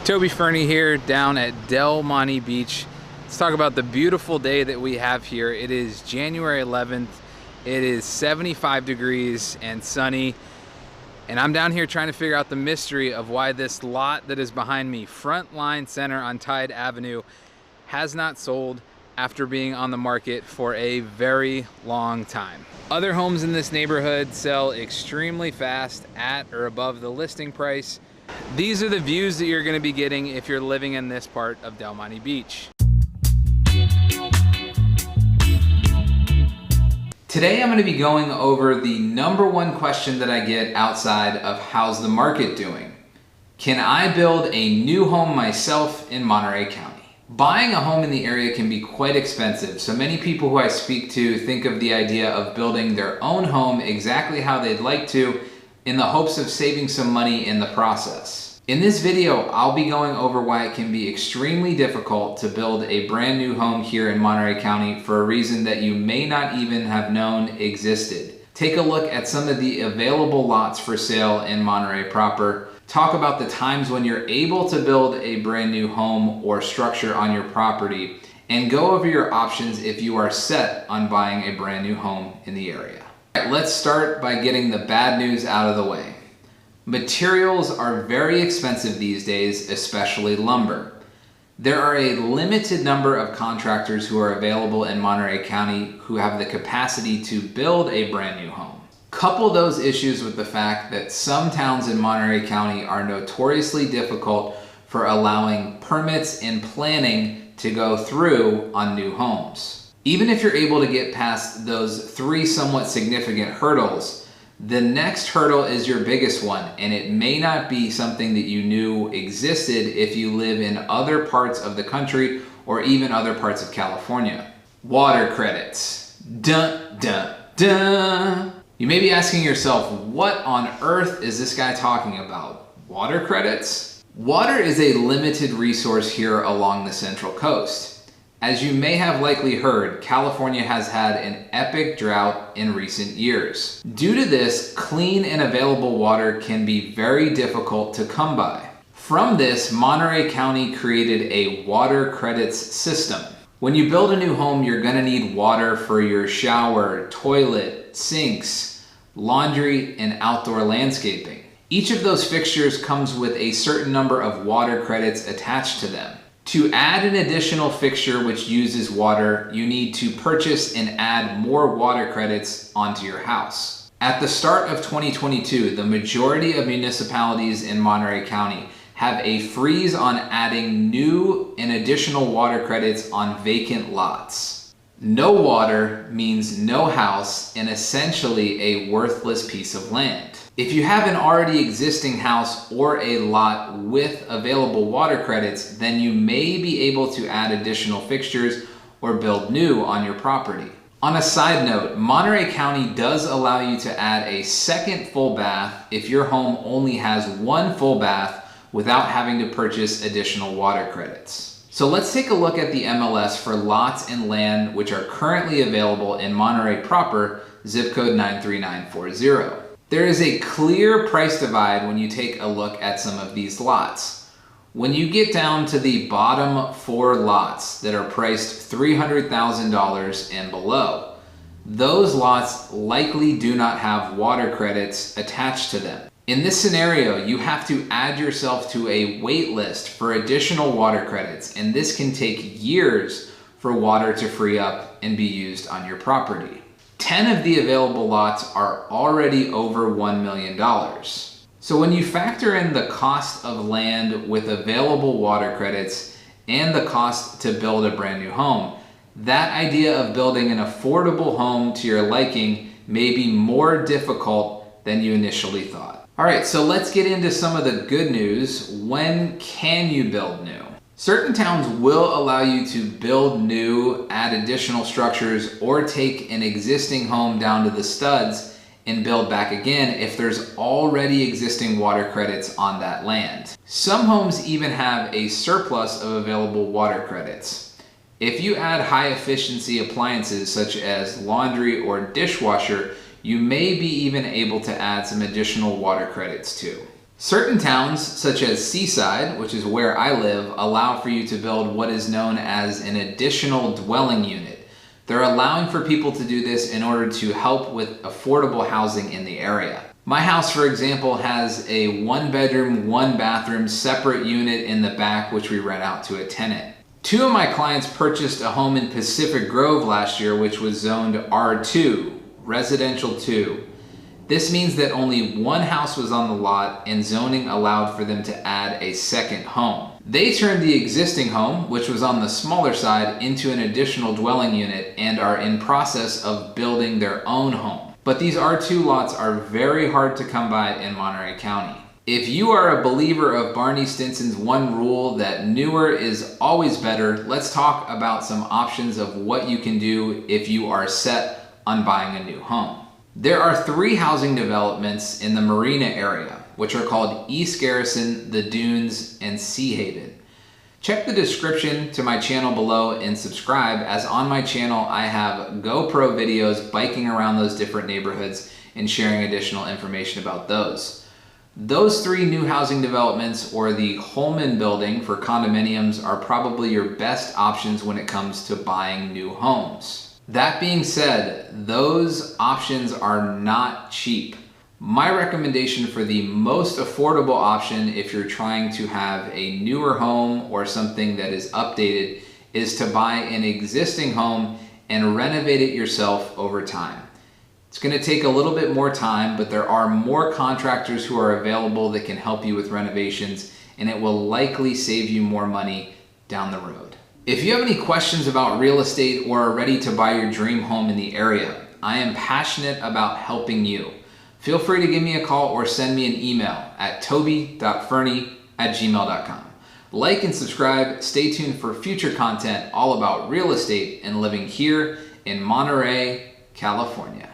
Toby Fernie here down at Monte Beach. Let's talk about the beautiful day that we have here. It is January 11th. It is 75 degrees and sunny. And I'm down here trying to figure out the mystery of why this lot that is behind me, Frontline Center on Tide Avenue, has not sold after being on the market for a very long time. Other homes in this neighborhood sell extremely fast at or above the listing price. These are the views that you're going to be getting if you're living in this part of Monte Beach. Today I'm going to be going over the #1 question that I get outside of how's the market doing. Can I build a new home myself in Monterey County? Buying a home in the area can be quite expensive, so many people who I speak to think of the idea of building their own home exactly how they'd like to, in the hopes of saving some money in the process. In this video, I'll be going over why it can be extremely difficult to build a brand new home here in Monterey County for a reason that you may not even have known existed. Take a look at some of the available lots for sale in Monterey proper. Talk about the times when you're able to build a brand new home or structure on your property, and go over your options if you are set on buying a brand new home in the area. Let's start by getting the bad news out of the way. Materials are very expensive these days, especially lumber. There are a limited number of contractors who are available in Monterey County who have the capacity to build a brand new home. Couple those issues with the fact that some towns in Monterey County are notoriously difficult for allowing permits and planning to go through on new homes. Even if you're able to get past those 3 somewhat significant hurdles, the next hurdle is your biggest one, and it may not be something that you knew existed if you live in other parts of the country or even other parts of California. Water credits. Dun, dun, dun. You may be asking yourself, what on earth is this guy talking about? Water credits? Water is a limited resource here along the Central Coast. As you may have likely heard, California has had an epic drought in recent years. Due to this, clean and available water can be very difficult to come by. From this, Monterey County created a water credits system. When you build a new home, you're going to need water for your shower, toilet, sinks, laundry, and outdoor landscaping. Each of those fixtures comes with a certain number of water credits attached to them. To add an additional fixture which uses water, you need to purchase and add more water credits onto your house. At the start of 2022, the majority of municipalities in Monterey County have a freeze on adding new and additional water credits on vacant lots. No water means no house and essentially a worthless piece of land. If you have an already existing house or a lot with available water credits, then you may be able to add additional fixtures or build new on your property. On a side note, Monterey County does allow you to add a second full bath if your home only has 1 full bath without having to purchase additional water credits. So let's take a look at the MLS for lots and land which are currently available in Monterey proper, zip code 93940. There is a clear price divide when you take a look at some of these lots. When you get down to the bottom 4 lots that are priced $300,000 and below, those lots likely do not have water credits attached to them. In this scenario, you have to add yourself to a wait list for additional water credits, and this can take years for water to free up and be used on your property. 10 of the available lots are already over $1 million. So when you factor in the cost of land with available water credits and the cost to build a brand new home, that idea of building an affordable home to your liking may be more difficult than you initially thought. All right, so let's get into some of the good news. When can you build new? Certain towns will allow you to build new, add additional structures, or take an existing home down to the studs and build back again if there's already existing water credits on that land. Some homes even have a surplus of available water credits. If you add high efficiency appliances such as laundry or dishwasher, you may be even able to add some additional water credits too. Certain towns, such as Seaside, which is where I live, allow for you to build what is known as an additional dwelling unit. They're allowing for people to do this in order to help with affordable housing in the area. My house, for example, has a 1-bedroom, 1-bathroom separate unit in the back, which we rent out to a tenant. 2 of my clients purchased a home in Pacific Grove last year, which was zoned R2, Residential 2. This means that only 1 house was on the lot and zoning allowed for them to add a second home. They turned the existing home, which was on the smaller side, into an additional dwelling unit and are in process of building their own home. But these R2 lots are very hard to come by in Monterey County. If you are a believer of Barney Stinson's one rule that newer is always better, let's talk about some options of what you can do if you are set on buying a new home. There are 3 housing developments in the Marina area, which are called East Garrison, The Dunes, and SeaHaven. Check the description to my channel below and subscribe, as on my channel I have GoPro videos biking around those different neighborhoods and sharing additional information about those. Those 3 new housing developments, or the Holman building for condominiums, are probably your best options when it comes to buying new homes. That being said, those options are not cheap. My recommendation for the most affordable option if you're trying to have a newer home or something that is updated is to buy an existing home and renovate it yourself over time. It's going to take a little bit more time, but there are more contractors who are available that can help you with renovations, and it will likely save you more money down the road. If you have any questions about real estate or are ready to buy your dream home in the area, I am passionate about helping you. Feel free to give me a call or send me an email at toby.fernie@gmail.com. Like and subscribe. Stay tuned for future content all about real estate and living here in Monterey, California.